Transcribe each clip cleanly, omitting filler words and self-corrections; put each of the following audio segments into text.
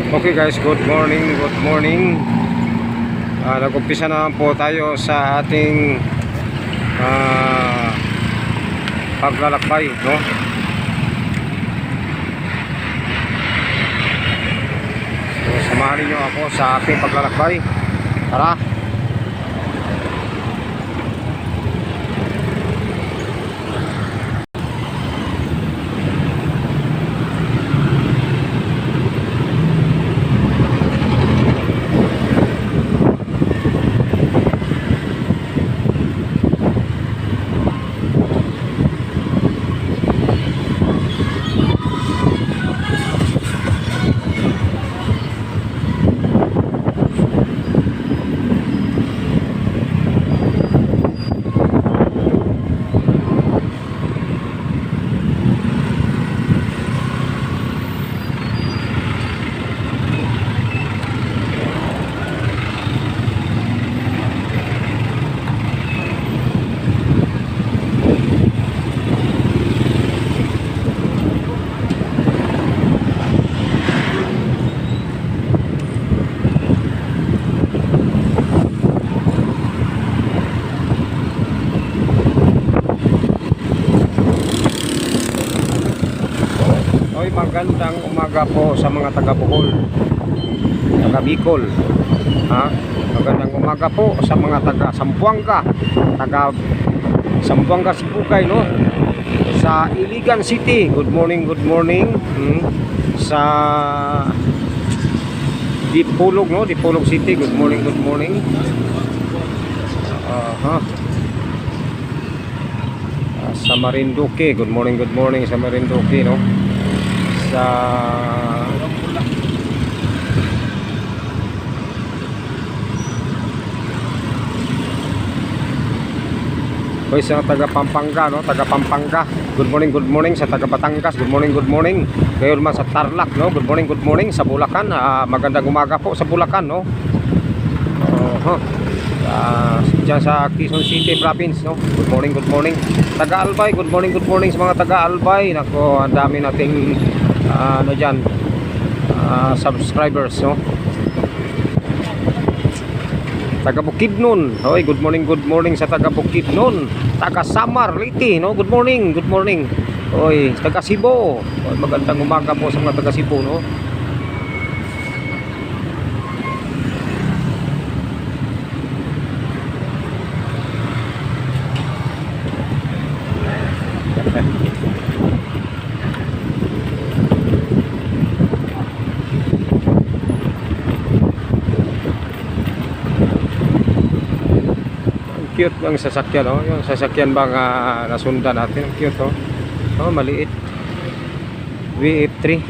Okay guys, good morning, good morning. Nag-umpisa na po tayo sa ating paglalakbay, no? So, samahan niyo ako sa ating paglalakbay. Tara. Magandang umaga po sa mga taga Bohol, taga Bicol, magandang umaga po sa mga taga Zamboanga, Sibugay, no? Sa Iligan City, good morning, good morning. Sa Dipolog, no? Dipolog City, good morning, good morning. Sa Marinduque, good morning sa Marinduque, no? Sa sa taga Pampanga, no? Taga Pampanga, good morning sa taga Batangas, good morning. Ngayon man sa Tarlac, no? Good morning sa Bulacan. Magandang umaga po sa Bulacan, no? Diyan sa Quezon City Province, no? Good morning. Taga Albay, good morning sa mga taga Albay. Nako, ang dami nating subscribers, no? Taga Bukidnon, hoy, good morning sa taga Bukidnon. Taga Samar, Leyte, no? Good morning. Hoy, taga Cebu, hoy, magandang umaga po sa mga taga Cebu, no? Cute ng sasakyan, no? Yung sasakyan bang nasundan natin, cute, oh. Maliit. VF3.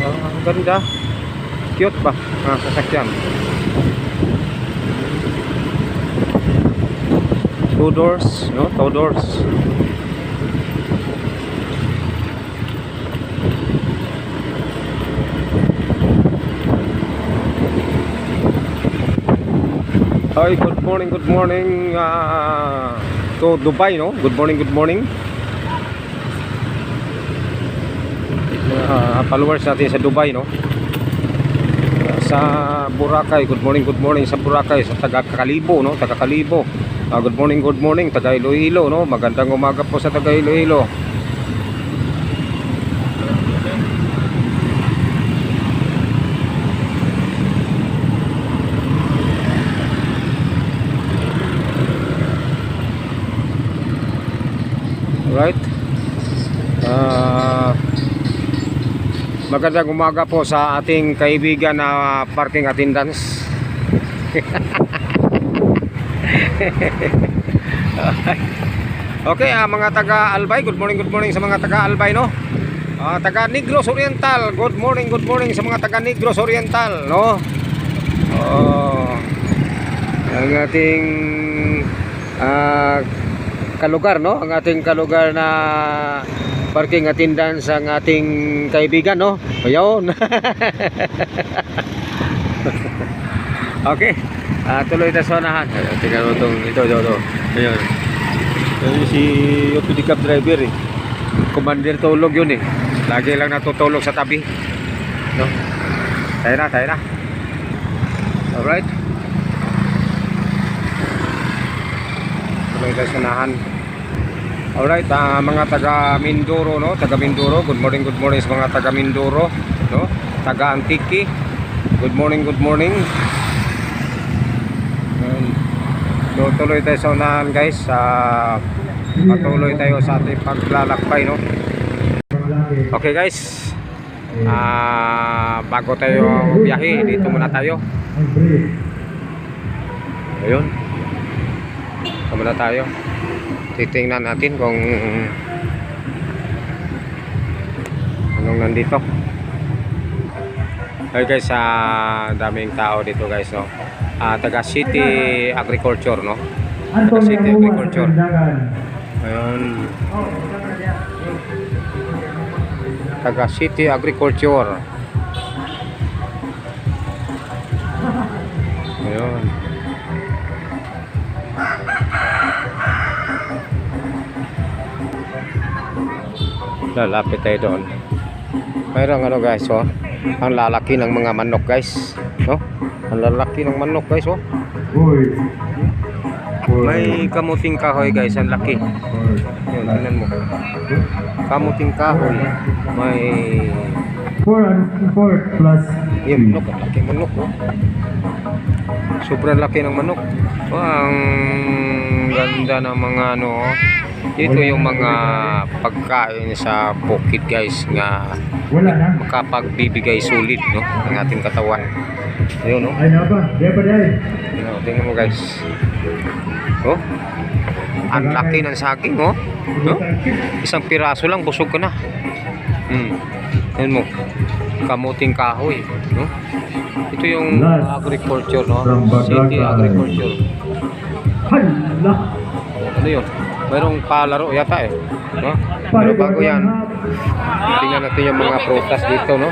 Ang ganda. Cute ba sasakyan? Two doors, no? Two doors. Hi, good morning to Dubai, no? Good morning. Followers natin sa Dubai, no? Sa Boracay, good morning sa Boracay, sa taga Kalibo, no? Taga Kalibo. Good morning taga Iloilo, no? Magandang umaga po sa taga Iloilo. Right. Magandang umaga po sa ating kaibigan na parking attendants. Okay, mga taga Albay, good morning sa mga taga Albay, no? Taga Negros Oriental, good morning sa mga taga Negros Oriental, no? Ang ating kalugar, no? Ang ating kalugar na parking attendance ang ating kaibigan, no? Ayun. Okay. Tuloy na sa unahan. Tingnan mo itong ito. Ayun. Ayun si yung pedicab driver, eh. Commander tulog yun, eh. Lagi lang natutulog sa tabi. No? Tayo na. Alright. Tuloy tayo sa unahan. Alright, mga taga Mindoro, no? Taga Mindoro, good morning sa mga taga Mindoro, no? Taga Antique, good morning. So, tuloy tayo sa unahan, guys. Patuloy tayo sa ating paglalakbay, no? Okay, guys. Bago tayo biyahe, dito muna tayo. Ayun. Dito muna tayo. Titingnan natin kung anong nandito. Okay guys, daming tao dito guys, no. Taga City Agriculture, no. Taga City Agriculture. Ayun. Taga City Agriculture. Ayun. Lalapit tayo doon. Mayroong ano guys, oh. Ang lalaki ng mga manok guys, no? Ang lalaki ng manok guys, oh. May kamuting kahoy guys, ang laki. Yun, tingnan mo. Kamuting kahoy. May 4 plus. yung manok, ang laki manok, oh. Sobrang laki ng manok. Oh, ang ganda ng mga ano, oh. Dito yung mga pagkain sa bukid guys nga makapagbibigay sulit, no, ng ating katawan. Ayun, no. Tingnan mo guys. Oh, ang laki ng saging, oh. No? Isang piraso lang busog ka na. Ayun mo, kamuting kahoy, no. Ito yung agriculture, no, City Agriculture. Ano yun? Mayroong palaro yata eh, no? Pero bago yan, tingnan natin yung mga prutas dito, no?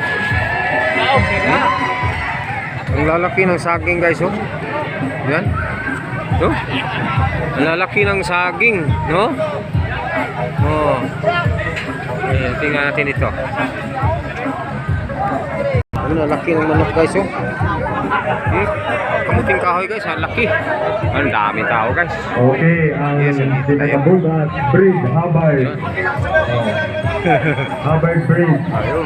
Ang lalaki ng saging guys, oh. Yan, no? Ang lalaki ng saging, no? Oh. Ayan, tingnan natin ito. Ang lalaki ng manok guys, oh. Kamuting kahoy guys, ang laki. Ang dami tao guys. Okay, yes, tinatabog at breed, Hubbard. Hubbard breed. Ayun.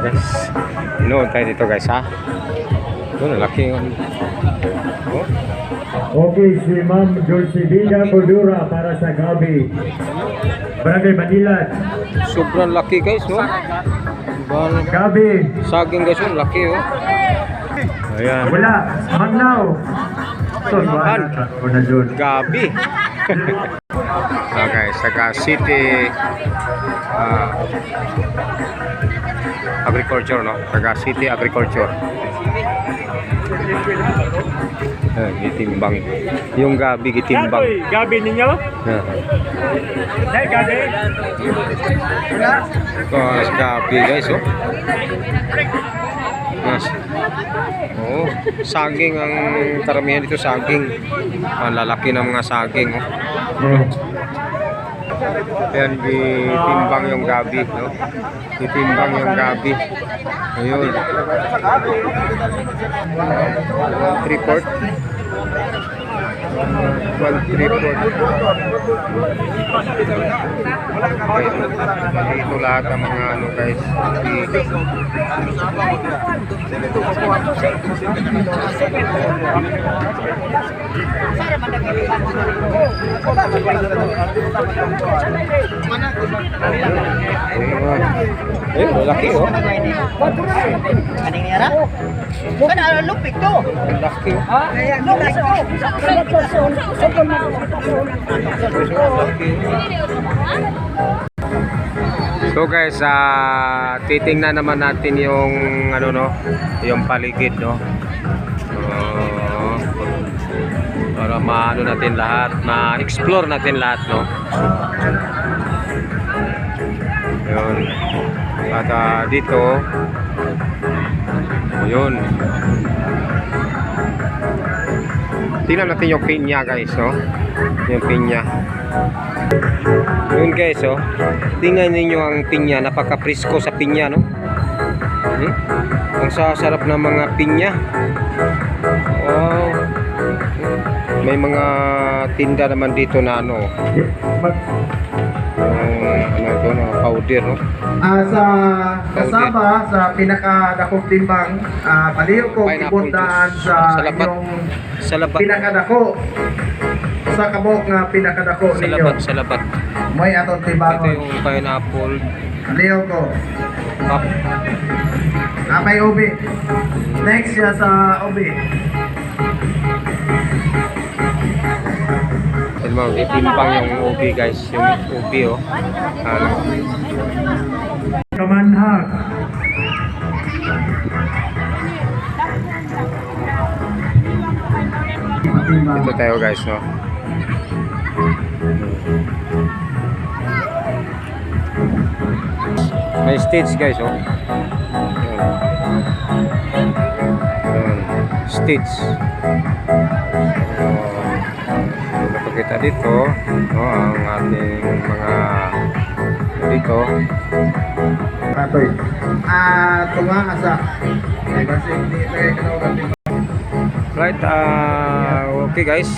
Guys, inoon tayo dito guys, ha. Ito, laki yung oh. Okay, si Ma'am Dulcibida Cordura para sa Gabi. Barangay Manilad. Sobrang laki guys, no? Gabi. Saging guys, oh, laki, oh. Ayan. Wala. Magnaw. So, Gabi. Okay, taga City Agriculture, no? Taga City Agriculture. Gitimbang. Yung gabi gitimbang. Gabi ninyo? Gabi. Guys, gabi guys, oh. Yes. Oh, saging ang karamihan dito, saging. Ang lalaki ng mga saging, oh. Ayan, gitimbang yung gabi, no? Gitimbang yung gabi. Ayun. 1/3. 1/3. Dito lahat ang mga ano guys. Eh, laki, oh. Kaning niya ra? Kan lupik to. Laki, oh. Lupik to. So guys, titingnan naman natin yung ano, no, yung paligid, no. Para maano natin lahat, ma-explore natin lahat, no. Ayun. At dito, ayun. tingnan natin yung pinya guys, no? Yung pinya. Yun guys, oh. Tingnan ninyo ang pinya, napaka-presko sa pinya, no? Ang sasarap ng mga pinya. Wow. May mga tinda naman dito na ano, ano ito, no? Powder, no? Sa kasama sa pinakadakong timbang, paliw ko Pineapple ibundaan juice. sa Salabat. inyong Salabat. pinakadako sa kabok nga pinakadako ninyo. Salabat, salabat. May atong Ito timbangon. yung pineapple. Paliw ko. Pop. May ubi. Next siya sa ubi. Ito mga itimpang yung ubi guys. Yung ubi, oh. Ano? Kamanhag. Ito tayo guys, no? May stage guys, oh. Yun. Stage. Napakita dito, no, ang ating mga dito. Atoy. Tunga asa. Kasi hindi tayo kinaugan timbang. Right, okay guys.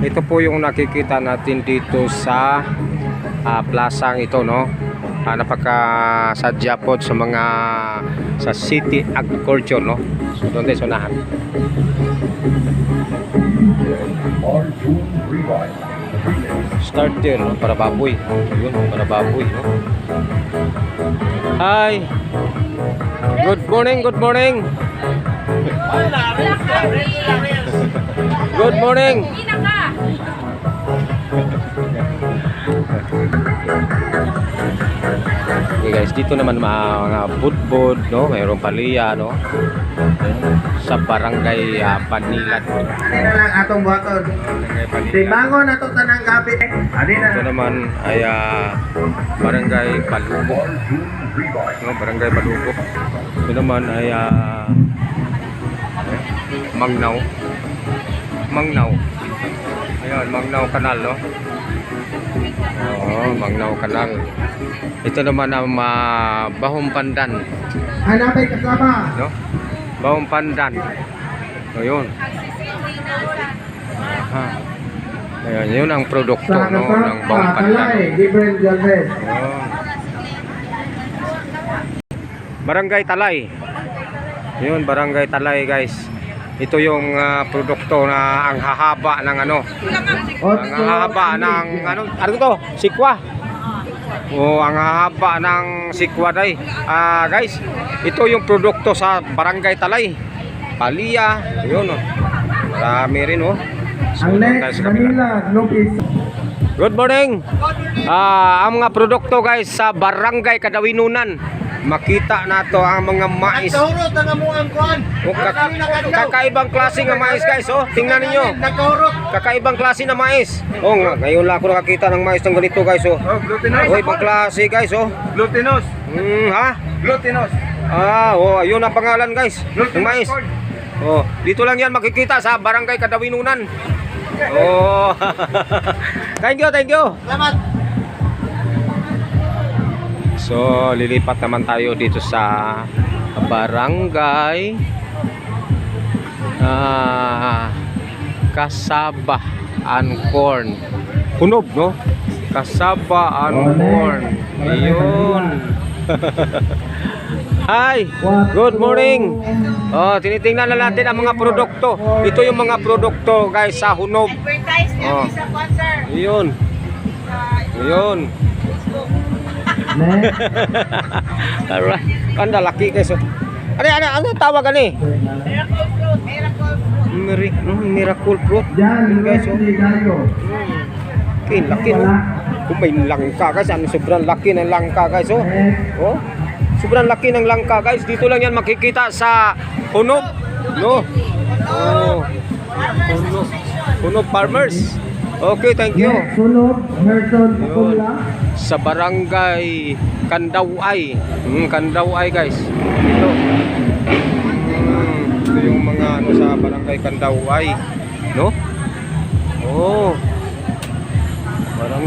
Ito po yung nakikita natin dito sa plasang ito, no? Napakasadya po sa mga sa city agriculture, no? So doon tayo sunahan. Starter, no? Para baboy. Yun, para baboy, no? Hi. Good morning, good morning. Good morning. Okay guys, dito naman mga budbud, no? Mayroong paliya, no? Sa barangay Panilat. Hindi na lang atong buhaton. Barangay Panilat. Timbangon ato tanang gabi. Adi na. Ito naman ay barangay Balugo. No, barangay Balugo. Ito naman ay Mangnaw. Mangnaw. Ayun, Mangnaw Kanal, no? Oo, Mangnaw Kanal. Ito naman ang Bahong Pandan, Hanapay kasama. no? Bahong Pandan. Ayun. Aha. Ayun, yun ang produkto, Sa no, ng Bahong Pandan. Kalay, Gabriel Galvez. Oh. Barangay Talay. Yun, Barangay Talay, guys. Ito yung produkto na ang hahaba ng ano. Ang hahaba ng ano to? Sikwa. Oh, ang hahaba ng sikwa day. Guys, ito yung produkto sa Barangay Talay. Paliya, yun, oh. Marami rin, oh. So, Ang doon tayo next, sa kabila. Manila, Lopez. Good morning. Ang mga produkto guys sa Barangay Kadawinunan. Makita nato ang mga mais. Nagkahurot ang amuang kuan. Kakaibang klase ng mais guys, oh. Tingnan ninyo. Nagkahurot. Kakaibang klase ng mais. Oh, ngayon lang ako nakakita ng mais ng ganito guys, oh. Glutinous. Oh, ibang klase guys, oh. Glutinous. Ha? Glutinous. Oh, ayun ang pangalan guys. Ng mais. Oh, dito lang yan makikita sa Barangay Kadawinunan. Oh. Thank you, thank you. Salamat. So, lilipat naman tayo dito sa Barangay Kasaba Corn. Kunob, no? Kasaba Corn. Ayun. Hi, good morning. Oh, tinitingnan na natin ang mga produkto. Ito yung mga produkto guys sa Hunob. Advertise Oh. namin sa sponsor. Ayun. Ayun. Alright. Kanda laki guys. Ano tawag ani? Miracle fruit. Miracle fruit. Miracle fruit. Yan, Guys, oh. Gayo. Okay, laki no. Kung may langka guys, ano sobrang laki ng langka guys, oh. Oh. Sobrang laki ng langka guys. Dito lang yan makikita sa Hunob, no? Oh. Hunob Farmers. Okay, thank you. Sunog, Herson Pula. Sa Barangay Kandaway. Kandaway guys. Ito. Ito yung mga ano sa Barangay Kandaway. No? Oh. Parang